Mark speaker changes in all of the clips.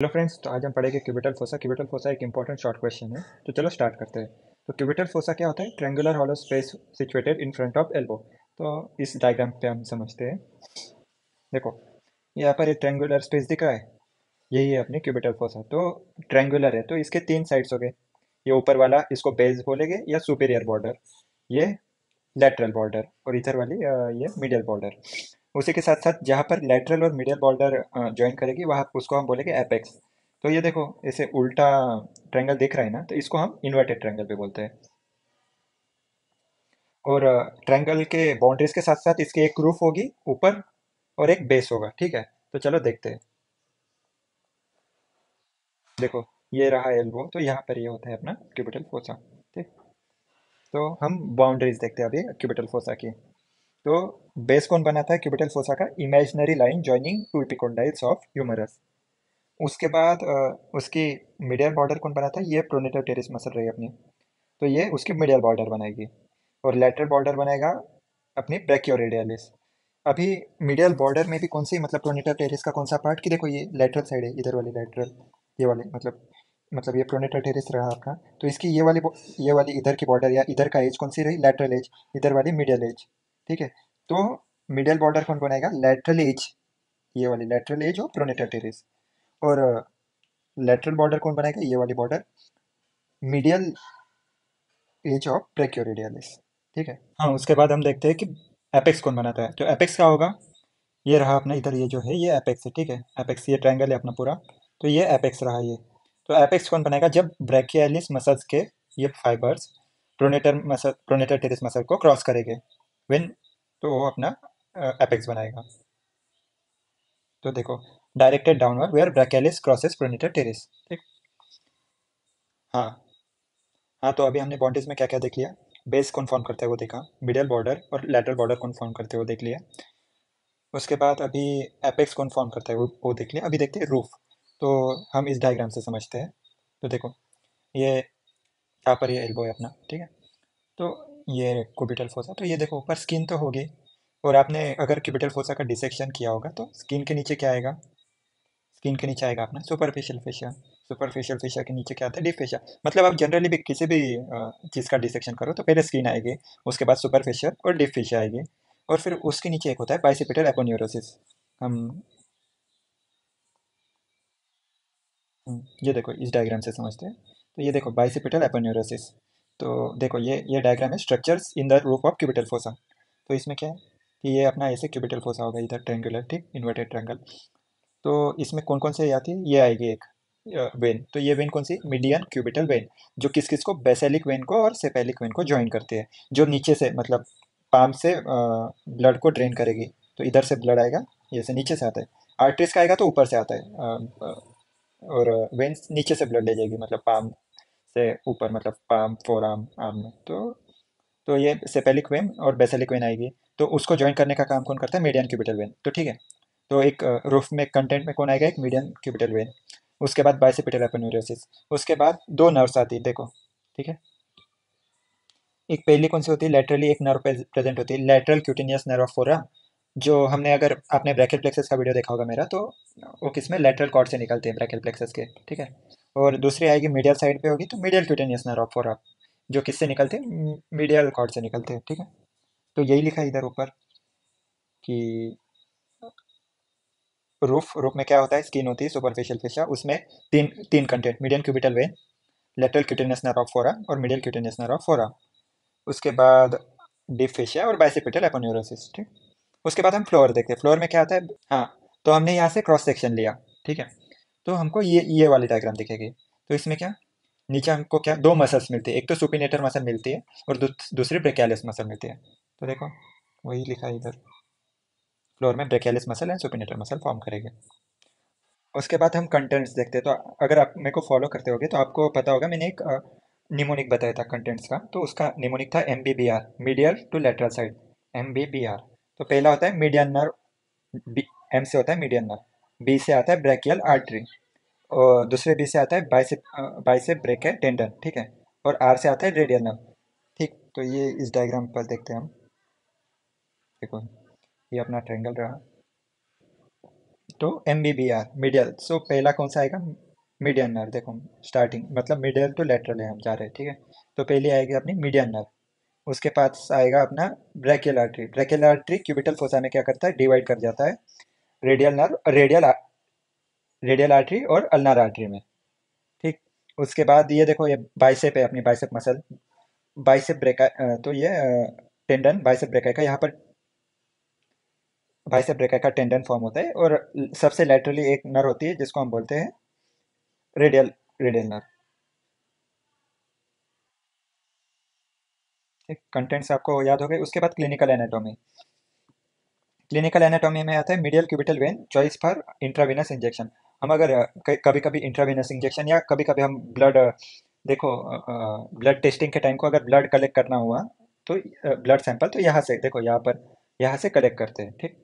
Speaker 1: Hello friends, तो आज हम पढ़ेंगे क्यूबिटल फोसा। क्यूबिटल फोसा एक इंपॉर्टेंट शॉर्ट क्वेश्चन है, तो चलो स्टार्ट करते हैं। तो क्यूबिटल फोसा क्या होता है? Triangular hollow space situated in front of elbow. तो इस डायग्राम पे हम समझते हैं। देखो, यहाँ पर एक ट्रायंगुलर स्पेस दिख रहा है, यही है अपनी क्यूबिटल फोसा। तो ट्रायंगुलर है तो इसके तीन साइड्स हो गए। ये ऊपर वाला इसको बेस बोलेंगे या सुपीरियर बॉर्डर, ये लेटरल बॉर्डर, और इधर वाली ये मिडियल बॉर्डर। उसी के साथ साथ जहाँ पर लेटरल और मिडियल बॉर्डर ज्वाइन करेगी वहाँ उसको हम बोलेंगे एपेक्स। तो ये देखो, ऐसे उल्टा ट्रायंगल दिख रहा है ना, तो इसको हम इन्वर्टेड ट्रायंगल भी बोलते हैं। और ट्रायंगल के बाउंड्रीज के साथ साथ इसके एक रूफ होगी ऊपर और एक बेस होगा। ठीक है, तो चलो देखते हैं। देखो, ये रहा एल्बो, तो यहाँ पर ये होता है अपना क्यूबिटल फोसा। ठीक, तो हम बाउंड्रीज देखते हैं अभी क्यूबिटल फोसा की। तो बेस कौन बनाता है क्यूबिटल फोसा का? Imaginary line joining two epicondyles of humerus. उसके बाद उसकी मिडियल बॉर्डर कौन बनाता है? ये प्रोनेटर टेरिस मसल रही है अपनी, तो ये उसकी मिडियल बॉर्डर बनाएगी। और लेटरल बॉर्डर बनाएगा अपनी ब्रैकियोरेडियलिस। अभी मिडियल बॉर्डर में भी कौन सी, मतलब प्रोनेटर टेरिस का कौन सा पार्ट, की देखो ये लेटरल साइड है, इधर वाली लेटरल, ये वाली मतलब ये प्रोनेटर टेरिस रहा आपका। तो इसकी ये वाली इधर की बॉर्डर या इधर का एज कौन सी रही? Lateral edge. इधर वाली मिडियल एज। ठीक है, तो मिडियल बॉर्डर कौन बनाएगा? लेटरल एज, ये वाली लेटरल एज और प्रोनेटर टेरिस। और लेटरल बॉर्डर कौन बनाएगा? ये वाली बॉर्डर, मीडियल एज ऑफ ब्रैकियोरेडियलिस। ठीक है, हाँ, उसके बाद हम देखते हैं कि एपेक्स कौन बनाता है। तो एपेक्स क्या होगा? ये रहा अपना इधर, ये जो है ये एपेक्स है। ठीक है, एपेक्स, ये ट्रायंगल है अपना पूरा, तो ये एपेक्स रहा ये। तो एपेक्स कौन बनाएगा? जब ब्रैकियलिस मसल्स के ये फाइबर्स प्रोनेटर टेरिस मसल को क्रॉस करेंगे, व्हेन, तो वो अपना एपेक्स बनाएगा। तो देखो, directed downward where brachialis crosses pronator teres. ठीक, हाँ। हाँ, तो अभी हमने बाउंड्रीज में क्या क्या देख लिया। बेस कौन फॉर्म करता है वो देखा, मिडियल बॉर्डर और लेटरल बॉर्डर कौन फॉर्म करते हैं वो देख लिया। उसके बाद अभी एपेक्स कौन फॉर्म करता है वो देख लिया। अभी देखते हैं रूफ। तो हम इस डायग्राम से समझते हैं। तो देखो, ये यहाँ पर ये एल्बो है अपना। ठीक है, तो ये क्यूबिटल फोसा, तो ये देखो ऊपर स्किन तो होगी। और आपने अगर क्यूबिटल फोसा का डिसेक्शन किया होगा तो स्किन के नीचे क्या आएगा? स्किन के नीचे आएगा अपना सुपरफिशियल फेशिया। सुपरफिशियल फेशिया के नीचे क्या आता है? Deep fascia. मतलब आप जनरली भी किसी भी चीज़ का डिसेक्शन करो तो पहले स्किन आएगी, उसके बाद सुपरफिशियल और डीप फेशिया आएगी, और फिर उसके नीचे एक होता है बाइसिपिटल एपोन्यूरोसिस। हम ये देखो इस डायग्राम से समझते हैं। तो ये देखो बाइसिपिटल एपोन्यूरोसिस। तो देखो, ये डायग्राम है structures in the roof of cubital fossa. तो इसमें क्या है कि ये अपना ऐसे क्यूबिटल फोसा होगा, इधर ट्रायंगुलर, ठीक, इन्वर्टेड ट्रायंगल। तो इसमें कौन कौन से आती है? ये आएगी एक वेन। तो ये वेन कौन सी? मीडियन क्यूबिटल वेन, जो किस किस को, बेसेलिक वेन को और सेपेलिक वेन को ज्वाइन करती है। जो नीचे से, मतलब पाम से ब्लड को ड्रेन करेगी। तो इधर से ब्लड आएगा, ये से नीचे से आता है। आर्टरीज का आएगा तो ऊपर से आता है, और वेन्स नीचे से ब्लड ले जाएगी, मतलब पाम से ऊपर, मतलब पाम फोर आर्म आर्म में। तो ये सेपेलिक वेन और बेसेलिक वेन आएगी। तो उसको ज्वाइन करने का काम कौन करता है? Median cubital when. तो ठीक है, तो एक रूफ में कंटेंट में कौन आएगा? एक मीडियन क्यूबिटल वेन। उसके बाद बाइसेपिटल एपोन्यूरोसिस। उसके बाद दो नर्व्स आती है, देखो। ठीक है, एक पहली कौन सी होती है? लेटरली एक नर्व प्रेजेंट होती है, लेटरल क्यूटेनियस नर्व ऑफ फोरा। जो हमने, अगर आपने ब्रैकियल प्लेक्सस का वीडियो देखा होगा मेरा, तो वो किसमें, लेटरल कॉर्ड से निकलते हैं ब्रैकियल प्लेक्सस के। ठीक है, और दूसरी आएगी मीडियल साइड पे होगी, तो मीडियल क्यूटेनियस नर्व ऑफ फोरा, जो किससे निकलते हैं? मीडियल कॉर्ड से निकलते हैं। ठीक है, तो यही लिखा है इधर ऊपर कि रूफ रूफ में क्या होता है? स्किन होती है, सुपरफिशियल फेशिया, उसमें तीन तीन content, median cubital when, lateral cutaneous nerve of फोरा और मीडियल क्यूटेनियस नर्व ऑफ फोरा। उसके बाद डीप फेशिया और बाइसेपिटल एपोन्यूरोसिस। ठीक, उसके बाद हम फ्लोर देखते हैं। फ्लोर में क्या आता है? हाँ, तो हमने यहाँ से क्रॉस सेक्शन लिया। ठीक है, तो हमको ये वाली डायग्राम दिखेगी। तो इसमें क्या, नीचे हमको क्या, दो मसल्स मिलती है, एक तो सुपिनेटर मसल मिलती है और दूसरी ब्रेकियालिस मसल मिलती है। तो देखो, वही लिखा है इधर, फ्लोर में brachialis muscle and supinator muscle form करेंगे। उसके बाद हम कंटेंट्स देखते हैं। तो अगर आप मेरे को फॉलो करते होगे तो आपको पता होगा, मैंने एक निमोनिक बताया था कंटेंट्स का। तो उसका निमोनिक था MBBR, medial to lateral side, MBBR। तो पहला होता है मीडियन नर्व, M से होता है मीडियन नर्व, B से आता है ब्रैकियल आर्टरी, और दूसरे B से आता है बाइसेप ब्रेकियल टेंडन। ठीक है, और R से आता है रेडियल नर्व। ठीक, तो ये इस डायग्राम पर देखते हैं हम। देखो, ये अपना ट्रायंगल रहा। तो MBBR मिडियल, सो पहला कौन सा आएगा? Median nerve. देखो स्टार्टिंग मतलब मिडियल टू लेटरल है हम जा रहे हैं, ठीक है। तो पहली आएगी अपनी मीडियन नर्व। उसके पास आएगा अपना brachial artery. Brachial artery cubital fossa में क्या करता है, डिवाइड कर जाता है रेडियल नर्व, रेडियल आर्टरी और अल्नार आर्टरी में, ठीक। उसके बाद ये देखो, ये बाइसेप है, अपनी बाइसेप मसल, बाइसेप ब्रेका, तो ये टेंडन बाइसेप ब्रेका का यहाँ पर बाइसेप ब्रेका का टेंडन फॉर्म होता है। और सबसे लेटरली एक नर्व होती है जिसको हम बोलते हैं रेडियल रेडियल नर्व, ठीक। कंटेंट्स आपको याद हो गए। उसके बाद क्लिनिकल एनाटॉमी। क्लिनिकल एनाटॉमी में आता है medial cubital when choice for intravenous injection. हम अगर कभी कभी इंट्रावेनस इंजेक्शन या कभी कभी हम ब्लड, देखो ब्लड टेस्टिंग के टाइम को अगर ब्लड कलेक्ट करना हुआ तो ब्लड सैंपल तो यहाँ से देखो, यहाँ पर यहाँ से कलेक्ट करते हैं, ठीक।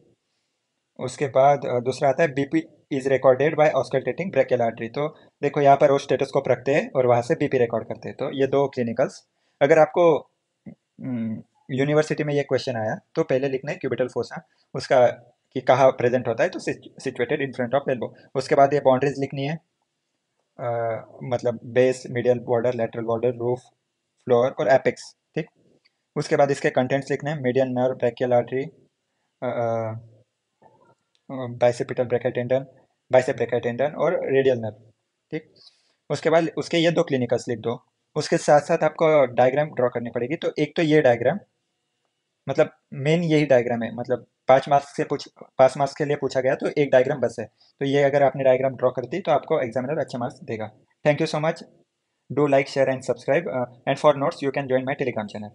Speaker 1: उसके बाद दूसरा आता है BP is recorded by auscultating brachial artery. तो देखो यहाँ पर वो स्टेटोस्कोप रखते हैं और वहाँ से बीपी रिकॉर्ड करते हैं। तो ये दो क्लिनिकल्स। अगर आपको यूनिवर्सिटी में ये क्वेश्चन आया तो पहले लिखना है क्यूबिटल फोसा, उसका कि कहाँ प्रेजेंट होता है, तो situated in front of elbow. उसके बाद ये बाउंड्रीज लिखनी है, मतलब base, medial border, lateral border, roof, floor और एपेक्स, ठीक। उसके बाद इसके कंटेंट्स लिखने हैं, median nerve, brachial artery, bicipital brachial tendon, bicep brachial tendon और रेडियल नर्व, ठीक। उसके बाद उसके ये दो क्लिनिकल्स लिख दो। उसके साथ साथ आपको डायग्राम ड्रॉ करनी पड़ेगी। तो एक तो ये डायग्राम, मतलब मेन यही डायग्राम है, मतलब 5 मार्क्स के लिए पूछा गया तो एक डायग्राम बस है। तो ये अगर आपने डायग्राम ड्रॉ कर दी तो आपको एग्जामिनर अच्छे मार्क्स देगा। Thank you so much. Do like, share and subscribe, and for notes you can join my Telegram channel.